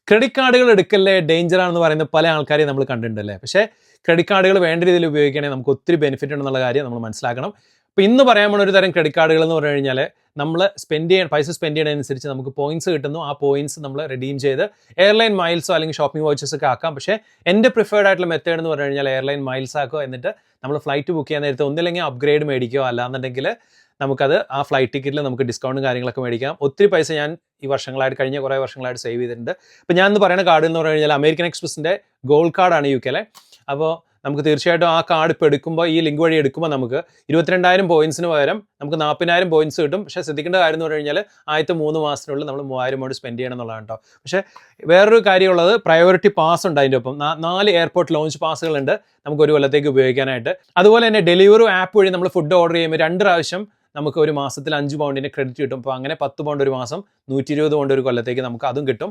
Credit കാർഡുകൾ എടുക്കല്ലേ danger ആണെന്ന് പറയുന്ന പല ആൾക്കാരെയും നമ്മൾ കണ്ടിട്ടുണ്ടല്ലേ. പക്ഷേ ക്രെഡിറ്റ് കാർഡുകൾ വേണ്ട രീതിയിൽ ഉപയോഗിക്കുകയാണെങ്കിൽ നമുക്ക് ഒത്തിരി ബെനിഫിറ്റ് ഉണ്ടെന്നുള്ള കാര്യം നമ്മൾ മനസ്സിലാക്കണം. അപ്പോൾ ഇന്ന് പറയാൻ പോകുന്ന ഒരു തരം ക്രെഡിറ്റ് കാർഡുകൾ എന്ന് പറഞ്ഞു കഴിഞ്ഞാൽ നമ്മൾ പൈസ സ്പെൻഡ് ചെയ്യുന്നതനുസരിച്ച് നമുക്ക് പോയിന്റ്സ് കിട്ടുന്നു. ആ പോയിന്റ്സ് നമ്മൾ റിഡീം ചെയ്ത് എയർലൈൻ മൈൽസോ അല്ലെങ്കിൽ ഷോപ്പിംഗ് വൗച്ചേഴ്സ് ഒക്കെ ആക്കാം. പക്ഷേ എൻ്റെ പ്രിഫേർഡ് ആയിട്ടുള്ള മെത്തേഡ് എന്ന് പറഞ്ഞു കഴിഞ്ഞാൽ എയർലൈൻ മൈൽസ് ആക്കുക. എന്നിട്ട് നമ്മൾ ഫ്ലൈറ്റ് ബുക്ക് ചെയ്യാൻ നേരത്തെ ഒന്നില്ലെങ്കിൽ അപ്ഗ്രേഡ് മേടിക്കുകയോ അല്ലാന്നുണ്ടെങ്കിൽ നമുക്കത് ആ ഫ്ലൈറ്റ് ടിക്കറ്റിൽ നമുക്ക് ഡിസ്കൗണ്ടും കാര്യങ്ങളൊക്കെ മേടിക്കാം. ഒത്തിരി പൈസ ഞാൻ കഴിഞ്ഞ കുറേ വർഷങ്ങളായിട്ട് സേവ് ചെയ്തിട്ടുണ്ട്. ഇപ്പോൾ ഞാൻ ഇന്ന് പറയുന്ന കാർഡ് എന്ന് പറഞ്ഞു കഴിഞ്ഞാൽ അമേരിക്കൻ എക്സ്പ്രസിൻ്റെ ഗോൾഡ് കാർഡാണ് UK. അപ്പോൾ നമുക്ക് തീർച്ചയായിട്ടും ആ കാർഡ് ഇപ്പോൾ എടുക്കുമ്പോൾ ഈ ലിങ്ക് വഴി എടുക്കുമ്പോൾ നമുക്ക് 22,000 പോയിന്റ്സിന് പകരം നമുക്ക് 40,000 പോയിന്റ്സ് കിട്ടും. പക്ഷേ ശ്രദ്ധിക്കേണ്ട കാര്യം എന്ന് പറഞ്ഞു കഴിഞ്ഞാൽ ആദ്യത്തെ 3 മാസത്തിനുള്ളിൽ നമ്മൾ 3,000 amount സ്പെൻഡ് ചെയ്യണം എന്നുള്ളതാണ് കേട്ടോ. പക്ഷേ വേറൊരു കാര്യമുള്ളത്, പ്രയോറിറ്റി പാസ് ഉണ്ട് അതിൻ്റെ ഒപ്പം. 4 എയർപോർട്ട് ലോഞ്ച് പാസുകളുണ്ട് നമുക്ക് ഒരു കൊല്ലത്തേക്ക് ഉപയോഗിക്കാനായിട്ട്. അതുപോലെ തന്നെ ഡെലിവറി ആപ്പ് വഴി നമ്മൾ ഫുഡ് ഓർഡർ ചെയ്യുമ്പോൾ 2 പ്രാവശ്യം നമുക്ക് ഒരു മാസത്തിൽ £5 ക്രെഡിറ്റ് കിട്ടും. അപ്പോൾ അങ്ങനെ £10 ഒരു മാസം, £120 ഒരു കൊല്ലത്തേക്ക് നമുക്ക് അതും കിട്ടും.